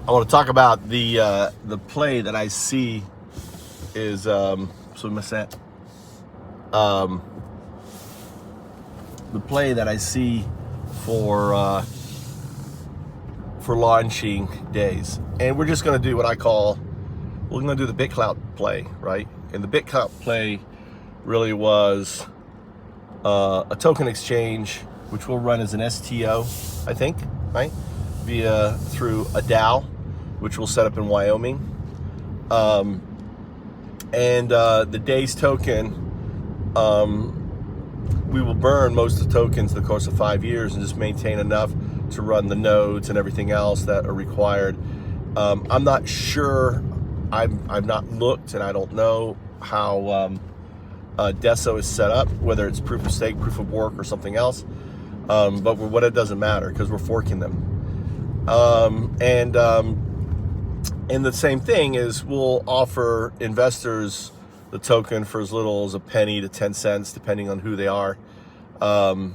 I want to talk about the play that I see is the play that I see for launching days, and we're just going to do what I call, we're going to do the bitclout play, right? And the bitclout play really was a token exchange which will run as an STO, I think, right? Through a DAO, which we'll set up in Wyoming. The DAEs token, we will burn most of the tokens in the course of 5 years and just maintain enough to run the nodes and everything else that are required. I'm not sure, I've not looked, and I don't know how DeSo is set up, whether it's proof of stake, proof of work, or something else. But what it doesn't matter, because we're forking them. And the same thing is, we'll offer investors the token for as little as a penny to 10 cents, depending on who they are. I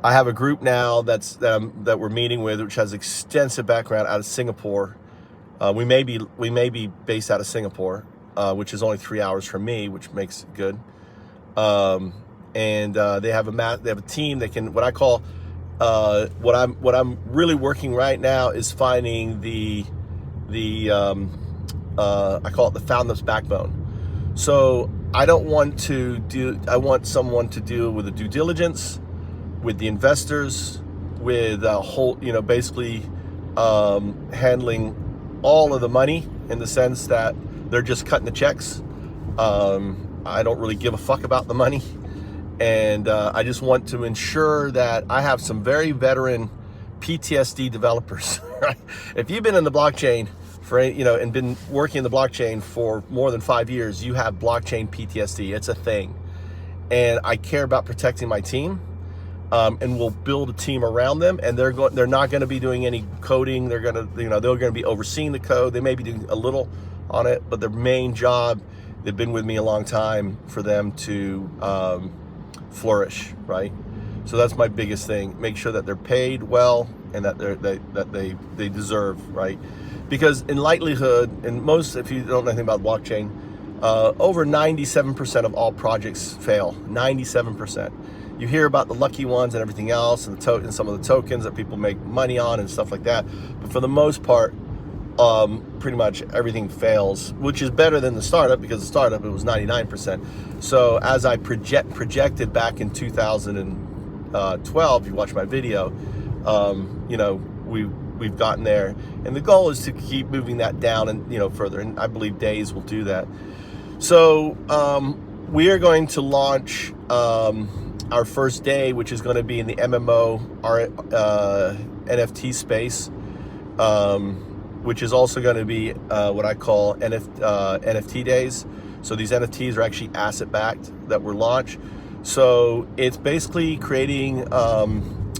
have a group now that we're meeting with, which has extensive background out of Singapore. We may be based out of Singapore, which is only 3 hours from me, which makes it good. They have a team that can, what I call, what I'm really working right now is finding I call it the foundups backbone. So I want someone to deal with the due diligence, with the investors, with basically handling all of the money, in the sense that they're just cutting the checks. I don't really give a fuck about the money. And I just want to ensure that I have some very veteran PTSD developers. Right? If you've been in the blockchain and been working in the blockchain for more than 5 years, you have blockchain PTSD. It's a thing, and I care about protecting my team. And we'll build a team around them, and they're not going to be doing any coding. They're going to be overseeing the code. They may be doing a little on it, but their main job, they've been with me a long time, for them to flourish, right? So that's my biggest thing. Make sure that they're paid well, and that they deserve, right? Because in likelihood, and most, if you don't know anything about blockchain, over 97% of all projects fail. 97%. You hear about the lucky ones and everything else, and some of the tokens that people make money on and stuff like that. But for the most part, pretty much everything fails, which is better than the startup, because the startup, it was 99%. So as I projected back in 2012, you watch my video, we've gotten there, and the goal is to keep moving that down and further. And I believe DAEs will do that. So we are going to launch our first day, which is going to be in the MMO NFT space, which is also going to be what I call NFT days. So these NFTs are actually asset-backed that were launched. So it's basically creating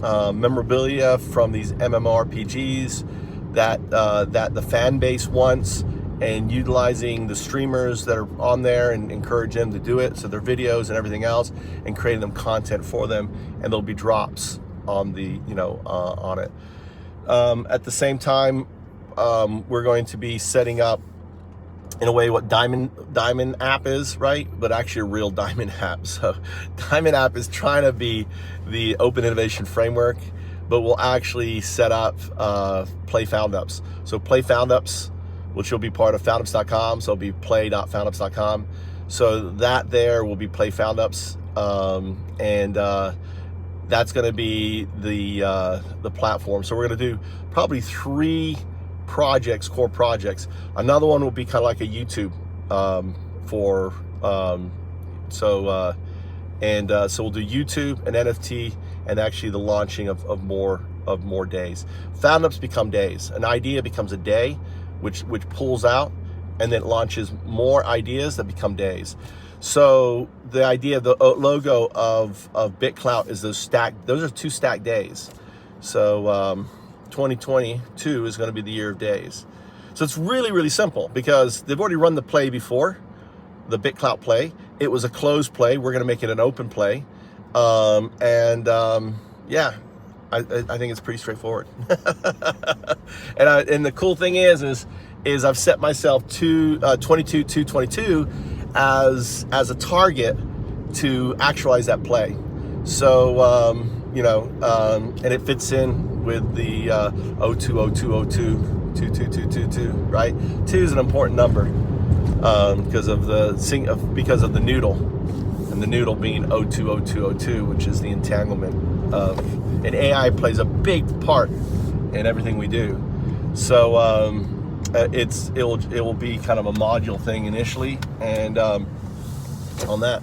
memorabilia from these MMORPGs that the fan base wants, and utilizing the streamers that are on there and encourage them to do it, so their videos and everything else, and creating them content for them, and there'll be drops on the on it. At the same time, we're going to be setting up, in a way, what Diamond app is, right? But actually a real Diamond app. So Diamond app is trying to be the open innovation framework, but we'll actually set up Play Foundups. So Play Foundups, which will be part of foundups.com, so it'll be play.foundups.com. So that there will be Play Foundups, that's going to be the platform. So we're going to do probably 3 projects, core projects. Another one will be kind of like a YouTube so we'll do YouTube and NFT, and actually the launching of more days. Foundups become days. An idea becomes a day, which pulls out, and then launches more ideas that become days. So the idea, the logo of bitclout is those are 2 stacked days. So 2022 is going to be the year of days. So it's really, really simple, because they've already run the play before, the bitclout play. It was a closed play. We're going to make it an open play. Yeah, I think it's pretty straightforward. And the cool thing is I've set myself to 22 as a target to actualize that play. So and it fits in with the 020202 22222, right? 2 is an important number because of the noodle, and the noodle being 020202, which is the entanglement of, and AI plays a big part in everything we do. So it will be kind of a module thing initially, and on that.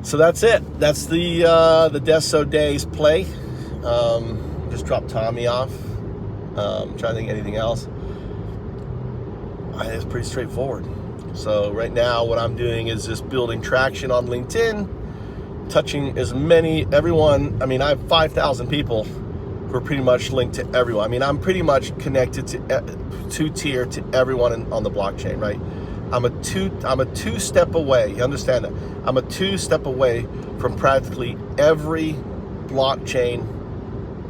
So that's it. That's the DeSo DAEs play. Just dropped Tommy off. Trying to think of anything else. It's pretty straightforward. So right now what I'm doing is just building traction on LinkedIn, touching everyone. I mean, I have 5,000 people who are pretty much linked to everyone. I mean, I'm pretty much connected to two-tier to everyone on the blockchain, right? I'm a two-step away. You understand that? I'm a two-step away from practically every blockchain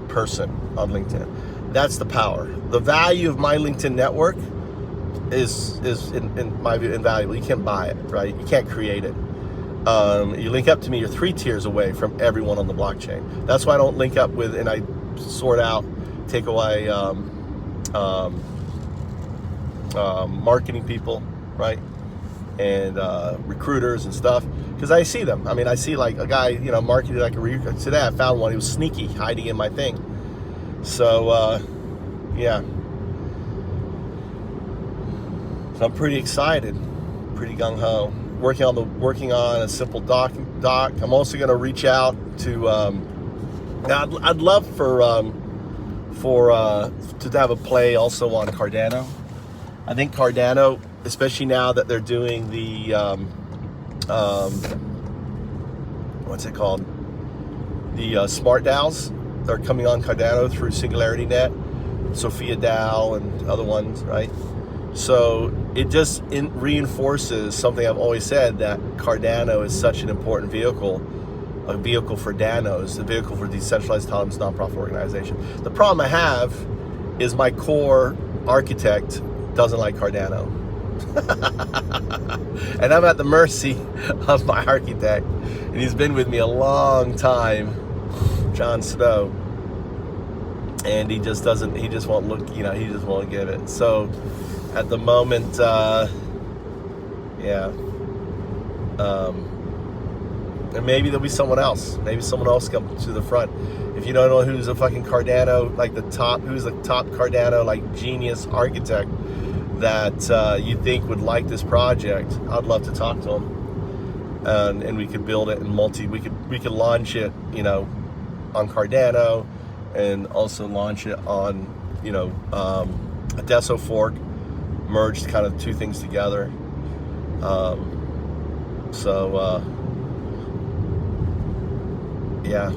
person on LinkedIn. That's the power. The value of my LinkedIn network is in my view invaluable. You can't buy it, right? You can't create it. You link up to me, you're 3 tiers away from everyone on the blockchain. That's why I don't link up with, and I sort out, take away marketing people, right? And recruiters and stuff, because I see them. I mean, I see like a guy, marketing like a recruiter. Today I found one, he was sneaky, hiding in my thing. So, yeah. So I'm pretty excited, pretty gung-ho. Working on a simple doc. I'm also going to reach out to, I'd love to have a play also on Cardano. I think Cardano, especially now that they're doing the, what's it called? The smart DAOs. They're coming on Cardano through Singularity Net, Sophia DAO, and other ones, right? So it just reinforces something I've always said, that Cardano is such an important vehicle, a vehicle for Danos, a vehicle for decentralized autonomous nonprofit organization. The problem I have is my core architect doesn't like Cardano. And I'm at the mercy of my architect, and he's been with me a long time, John Snow, and he just won't look, he just won't give it. So at the moment, and maybe there'll be someone else. Maybe someone else come to the front. If you don't know who's a fucking Cardano, like who's the top Cardano, like genius architect that you think would like this project, I'd love to talk to him, and we could build it in we could launch it, on Cardano, and also launch it on, a DeSo Fork, merged kind of 2 things together. Yeah.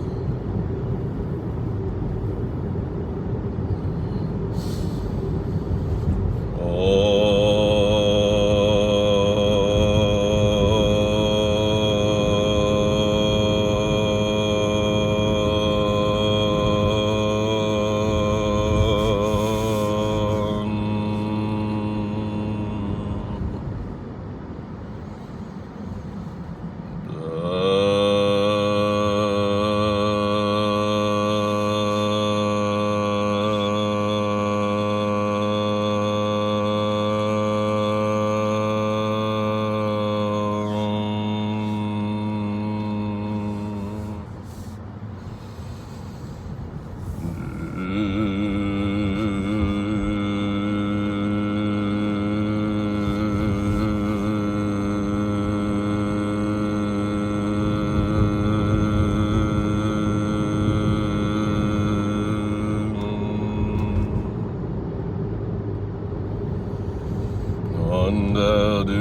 UnDaoDu,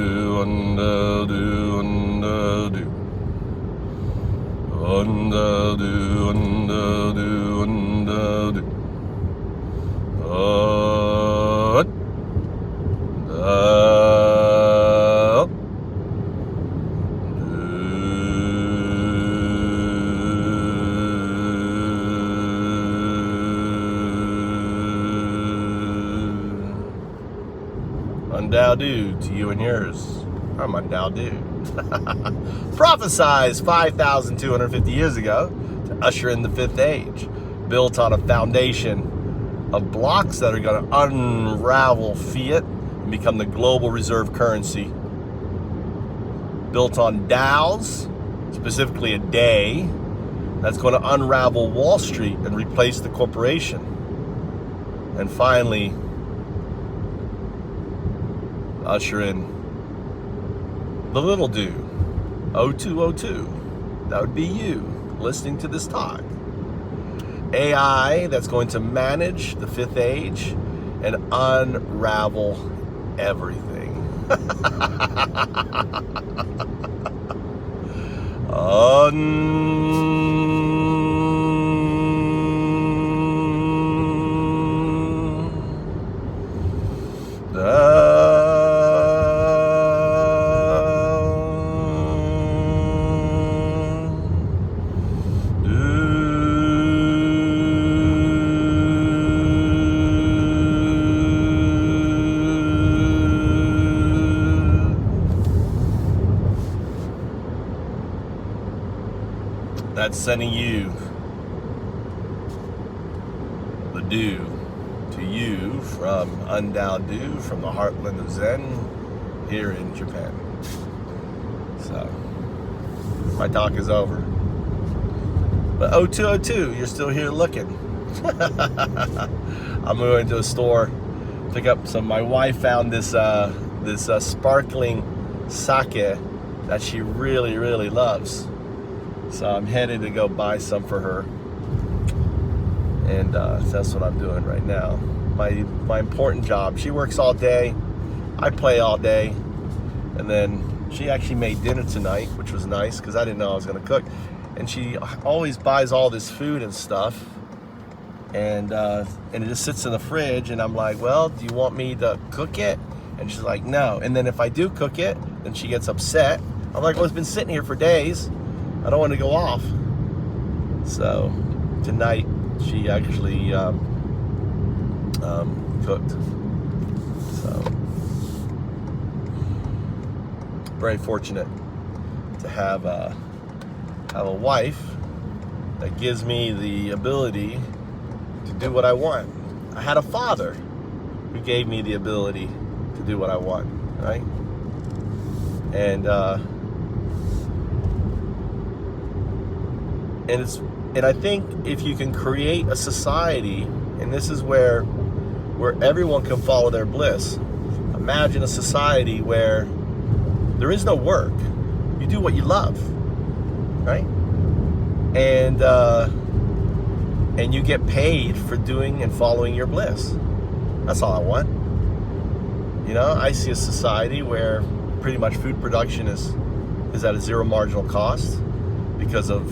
UnDaoDu, UnDaoDu. UnDaoDu, UnDaoDu, UnDaoDu. UnDaoDu. UnDaoDu to you and yours. I'm UnDaoDu. Prophesized 5,250 years ago to usher in the fifth age, built on a foundation of blocks that are going to unravel fiat and become the global reserve currency. Built on DAOs, specifically a DAE, that's going to unravel Wall Street and replace the corporation. And finally, usher in the little do, 0202. That would be you listening to this talk. AI that's going to manage the fifth age and unravel everything. That's sending you the do to you from UnDaoDu, from the Heartland of Zen here in Japan. So, my talk is over. But 0202, you're still here looking. I'm going to a store, pick up some. My wife found this sparkling sake that she really, really loves. So I'm headed to go buy some for her, and that's what I'm doing right now. My important job. She works all day, I play all day, and then she actually made dinner tonight, which was nice because I didn't know I was going to cook. And she always buys all this food and stuff, and it just sits in the fridge. And I'm like, well, do you want me to cook it? And she's like, no. And then if I do cook it, then she gets upset. I'm like, well, it's been sitting here for days. I don't want to go off. So tonight she actually cooked. So very fortunate to have a wife that gives me the ability to do what I want. I had a father who gave me the ability to do what I want, right? And I think if you can create a society, and this is where everyone can follow their bliss. Imagine a society where there is no work. You do what you love, right? And you get paid for doing and following your bliss. That's all I want. You know, I see a society where pretty much food production is at a zero marginal cost because of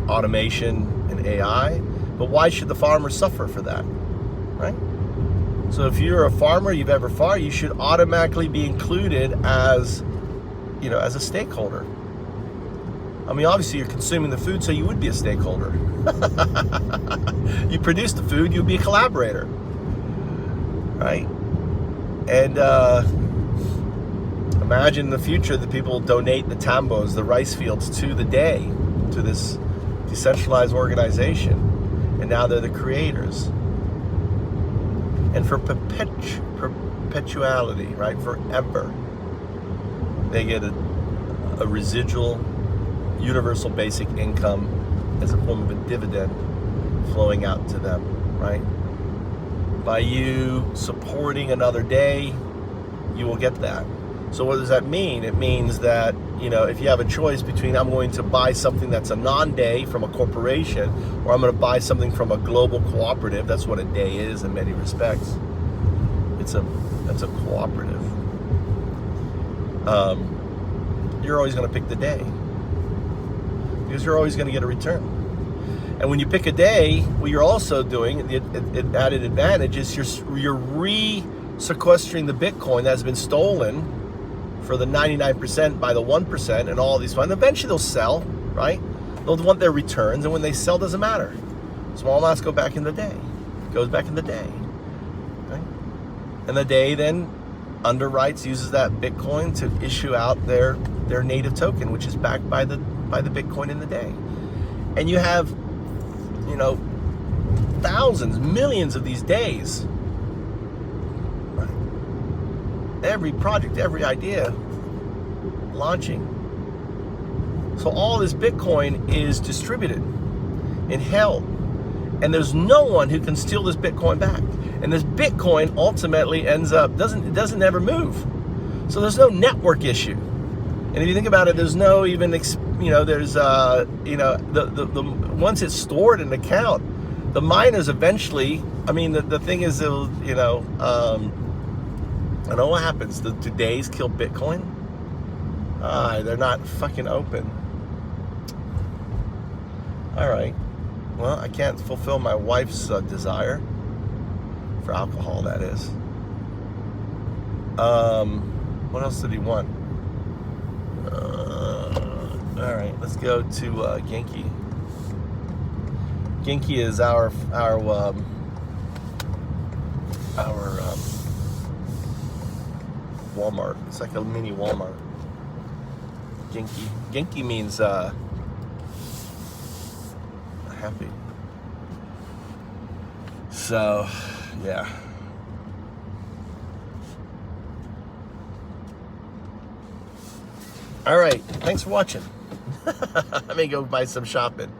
automation and AI, but why should the farmer suffer for that, right? So if you're a farmer, you've ever farmed, you should automatically be included as, you know, as a stakeholder. I mean, obviously you're consuming the food, so you would be a stakeholder. You produce the food, you'd be a collaborator, right? And imagine in the future that people donate the tambos, the rice fields, to the DAE, to this decentralized organization, and now they're the creators. And for perpetuality, right, forever, they get a residual universal basic income as a form of a dividend flowing out to them, right? By you supporting another DAE, you will get that. So what does that mean? It means that, you know, if you have a choice between I'm going to buy something that's a non-DAE from a corporation, or I'm going to buy something from a global cooperative, that's what a DAE is in many respects. That's a cooperative. You're always going to pick the DAE because you're always going to get a return. And when you pick a DAE, what you're also doing, the added advantage is you're re-sequestering the Bitcoin that's been stolen for the 99% by the 1% and all these funds. Eventually they'll sell, right? They'll want their returns, and when they sell, doesn't matter. Small amounts go back in the DAE. Goes back in the DAE, right? And the DAE then underwrites, uses that Bitcoin to issue out their native token, which is backed by the Bitcoin in the day. And you have, you know, thousands, millions of these days. Right? Every project, every idea launching. So all this Bitcoin is distributed and held. And there's no one who can steal this Bitcoin back. And this Bitcoin ultimately ends up, doesn't ever move. So there's no network issue. And if you think about it, there's no even, you know, there's, you know, the once it's stored in an account, the miners eventually, I mean, the thing is, it'll, you know, I know what happens. Do days kill Bitcoin? They're not fucking open. All right. Well, I can't fulfill my wife's desire for alcohol, that is. What else did he want? All right, let's go to Genki. Genki is our Walmart. It's like a mini Walmart. Genki. Genki means happy. So, yeah. All right. Thanks for watching. Let me go buy some shopping.